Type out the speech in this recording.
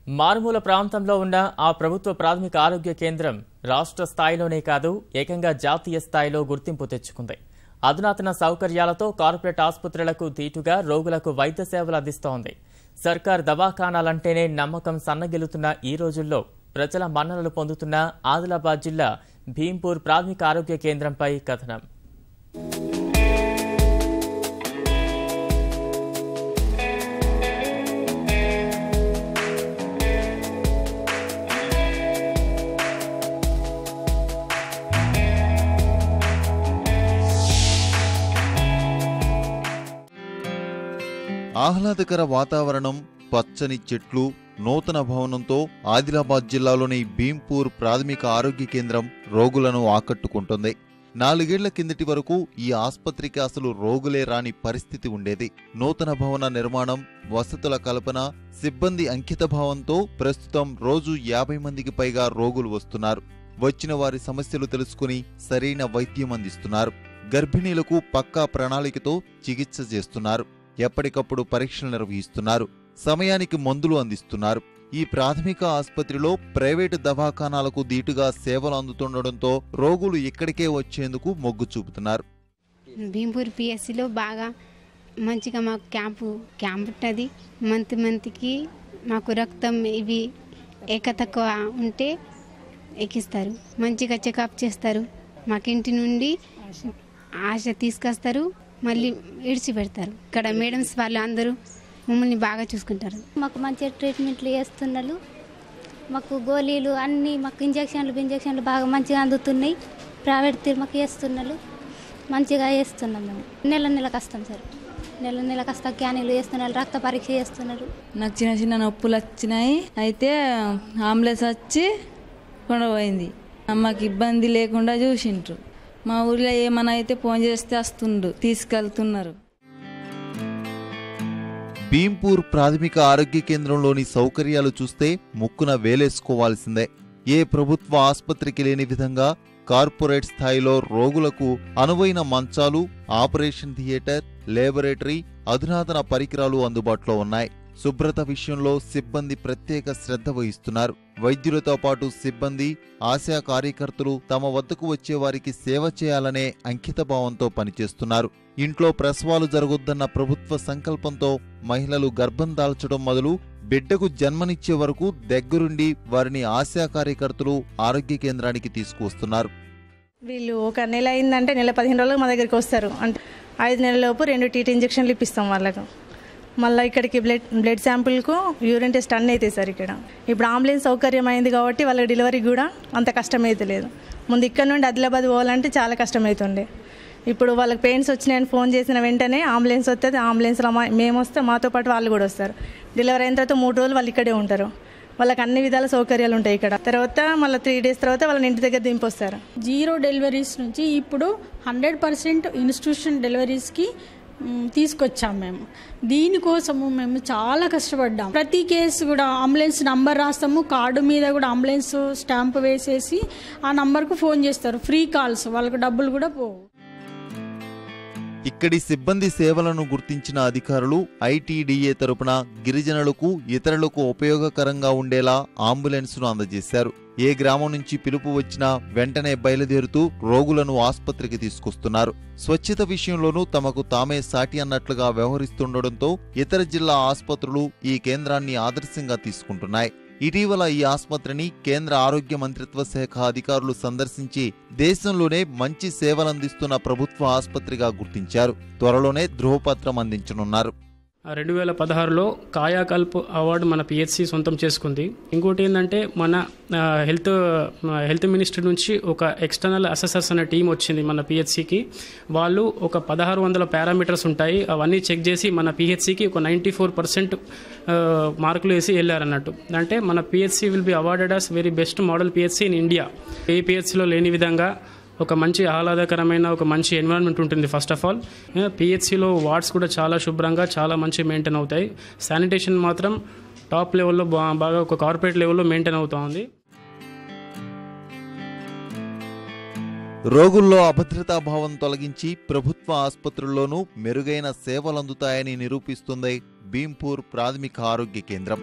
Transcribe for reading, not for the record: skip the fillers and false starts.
మారుమూల ప్రాంతంలో ఉన్న ఆ ప్రభుత్వ ప్రాథమిక ఆరోగ్య కేంద్రం రాష్ట్ర స్థాయిలోనే కాదు ఏకంగా జాతీయ స్థాయిలో గుర్తింపు తెచ్చుకుంది. అధునాతన సౌకర్యాలతో కార్పొరేట్ ఆసుపత్రులకు దీటుగా రోగులకు వైద్య సేవలు అందిస్తోంది. సర్కార్ దవాఖానాలంటేనే నమ్మకం సన్నగిల్లుతున్న ఈ రోజుల్లో ప్రజల మన్ననలు పొందుతున్న ఆదిలాబాద్ జిల్లా భీంపూర్ ప్రాథమిక ఆరోగ్య కేంద్రంపై కథనం. ఆహ్లాదకర వాతావరణం, పచ్చని చెట్లు, నూతన భవనంతో ఆదిలాబాద్ జిల్లాలోని భీంపూర్ ప్రాథమిక ఆరోగ్య కేంద్రం రోగులను ఆకట్టుకుంటుంది. 4 ఏళ్ల కిందటి వరకు ఈ ఆస్పత్రికి అసలు రోగులే రాని పరిస్థితి ఉండేది. నూతన భవన నిర్మాణం, వసతుల కల్పన, సిబ్బంది అంకితభావంతో ప్రస్తుతం రోజు 50 మందికి పైగా రోగులు వస్తున్నారు. వచ్చిన వారి సమస్యలు తెలుసుకుని సరైన వైద్యం అందిస్తున్నారు. గర్భిణీలకు పక్కా ప్రణాళికతో చికిత్స చేస్తున్నారు. ఎప్పటికప్పుడు పరీక్షలు నిర్వహిస్తున్నారు. సమయానికి మందులు అందిస్తున్నారు. ఈ ప్రాథమిక ఆసుపత్రిలో ప్రైవేటు దవాఖానాలకు దీటుగా సేవలు అందుతుండటంతో రోగులు ఇక్కడికే వచ్చేందుకు మొగ్గు చూపుతున్నారు. భీంపూర్ పిఎస్సిలో బాగా మంచిగా మాకు క్యాంప్ ఉంటుంది. మంత్కి మాకు రక్తం ఇవి తక్కువ ఉంటే ఎక్కిస్తారు. మంచిగా చెకప్ చేస్తారు. మాకు ఇంటి నుండి ఆశ తీసుకొస్తారు, మళ్ళీ ఇడిచిపెడతారు. ఇక్కడ మేడమ్స్ వాళ్ళు అందరూ మమ్మల్ని బాగా చూసుకుంటారు. మాకు మంచిగా ట్రీట్మెంట్లు చేస్తున్నారు. మాకు గోళీలు అన్నీ మాకు ఇంజక్షన్లు బాగా మంచిగా అందుతున్నాయి. ప్రైవేట్ మాకు చేస్తున్నారు, మంచిగా చేస్తున్నాం. మేము నెలకు వస్తాం సార్. నెలకు వస్తాం. క్యానింగ్లు చేస్తున్నారు, రక్త పరీక్ష చేస్తున్నారు. నాకు చిన్న చిన్న నొప్పులు వచ్చినాయి. అయితే అంబులెన్స్ వచ్చి కొండపోయింది. మాకు ఇబ్బంది లేకుండా చూసిండ్రు. మా ఊర్లో ఏమన్నా అయితే ఫోన్ చేస్తే వస్తుండ్రు, తీసుకెళ్తున్నారు. భీంపూర్ ప్రాథమిక ఆరోగ్య కేంద్రంలోని సౌకర్యాలు చూస్తే ముక్కున వేలేసుకోవాల్సిందే. ఏ ప్రభుత్వ ఆసుపత్రికి లేని విధంగా కార్పొరేట్ స్థాయిలో రోగులకు అనువైన మంచాలు, ఆపరేషన్ థియేటర్, లేబొరేటరీ, అధునాతన పరికరాలు అందుబాటులో ఉన్నాయి. శుభ్రత విషయంలో సిబ్బంది ప్రత్యేక శ్రద్ధ వహిస్తున్నారు. వైద్యులతో పాటు సిబ్బంది, ఆశా కార్యకర్తలు తమ వద్దకు వచ్చే వారికి సేవ చేయాలనే అంకితభావంతో పనిచేస్తున్నారు. ఇంట్లో ప్రసవాలు జరగొద్దన్న ప్రభుత్వ సంకల్పంతో మహిళలు గర్భం దాల్చడం మొదలు బిడ్డకు జన్మనిచ్చే వరకు దగ్గరుండి వారిని ఆశా కార్యకర్తలు ఆరోగ్య కేంద్రానికి తీసుకువస్తున్నారు. వీళ్ళు ఒక నెల అయిందంటే నెల 15 రోజులకు మా దగ్గరికి వస్తారు. అంటే 5 నెలలలోపు 2 టీటీ ఇంజక్షన్లు ఇప్పిస్తాం వాళ్ళకు. మళ్ళీ ఇక్కడికి బ్లడ్ శాంపుల్కు యూరిన్ టెస్ట్ అన్నీ అవుతాయి సార్. ఇక్కడ ఇప్పుడు అంబులెన్స్ సౌకర్యం అయింది కాబట్టి వాళ్ళకి డెలివరీ కూడా అంత కష్టమైతే లేదు. ముందు ఇక్కడ నుండి ఆదిలాబాద్ పోవాలంటే చాలా కష్టమవుతుండే. ఇప్పుడు వాళ్ళకి పెయిన్స్ వచ్చినాయని ఫోన్ చేసిన వెంటనే అంబులెన్స్ వస్తుంది. అంబులెన్స్లో మేము వస్తే మాతో పాటు వాళ్ళు కూడా వస్తారు. డెలివరీ అయిన తర్వాత 3 రోజులు వాళ్ళు ఇక్కడే ఉంటారు. వాళ్ళకి అన్ని విధాల సౌకర్యాలు ఉంటాయి ఇక్కడ. తర్వాత మళ్ళీ 3 డేస్ తర్వాత వాళ్ళని ఇంటి దగ్గర దింపొస్తారు. 0 డెలివరీస్ నుంచి ఇప్పుడు 100% ఇన్స్టిట్యూషన్ డెలివరీస్కి తీసుకొచ్చాం. మేము దీనికోసము మేము చాలా కష్టపడ్డాం. ప్రతి కేసు కూడా అంబులెన్స్ నంబర్ రాస్తాము. కార్డు మీద కూడా అంబులెన్స్ స్టాంప్ వేసేసి ఆ నంబర్కు ఫోన్ చేస్తారు. ఫ్రీ కాల్స్, వాళ్ళకు డబ్బులు కూడా పోవు. ఇక్కడి సిబ్బంది సేవలను గుర్తించిన అధికారులు ఐటీడీఏ తరపున గిరిజనులకు, ఇతరులకు ఉపయోగకరంగా ఉండేలా అంబులెన్స్ను అందజేశారు. ఏ గ్రామం నుంచి పిలుపు వచ్చినా వెంటనే బయలుదేరుతూ రోగులను ఆసుపత్రికి తీసుకొస్తున్నారు. స్వచ్ఛత విషయంలోనూ తమకు తామే సాటి అన్నట్లుగా వ్యవహరిస్తుండటంతో ఇతర జిల్లా ఆసుపత్రులు ఈ కేంద్రాన్ని ఆదర్శంగా తీసుకుంటున్నాయి. ఇటీవల ఈ ఆసుపత్రిని కేంద్ర ఆరోగ్య మంత్రిత్వ శాఖ అధికారులు సందర్శించి దేశంలోనే మంచి సేవలందిస్తున్న ప్రభుత్వ ఆసుపత్రిగా గుర్తించారు. త్వరలోనే ధృవపత్రం అందించనున్నారు. 2016లో కాయాకల్ప్ అవార్డు మన పిహెచ్సి సొంతం చేసుకుంది. ఇంకోటి ఏంటంటే మన హెల్త్ మినిస్ట్రీ నుంచి ఒక ఎక్స్టర్నల్ అసెసర్స్ అనే టీం వచ్చింది మన పిహెచ్సికి. వాళ్ళు ఒక 1600 పారామీటర్స్ ఉంటాయి, అవన్నీ చెక్ చేసి మన పిహెచ్సికి ఒక 94% మార్కులు వేసి వెళ్ళారన్నట్టు. అంటే మన PHC will be awarded as very best model PHC in India. ఏ పిహెచ్సిలో లేని విధంగా ఒక మంచి ఆహ్లాదకరమైన ఒక మంచి ఎన్విరాన్మెంట్ ఉంటుంది. ఫస్ట్ ఆఫ్ ఆల్ పిహెచ్సిలో వార్డ్స్ కూడా చాలా శుభ్రంగా చాలా మంచి మెయింటైన్ అవుతాయి. శానిటేషన్ మాత్రం టాప్ లెవెల్లో బాగా ఒక కార్పొరేట్ లెవెల్లో మెయింటైన్ అవుతా ఉంది. రోగుల్లో అభద్రతాభావం తొలగించి ప్రభుత్వ ఆసుపత్రుల్లోనూ మెరుగైన సేవలందుతాయని నిరూపిస్తుంది భీంపూర్ ప్రాథమిక ఆరోగ్య కేంద్రం.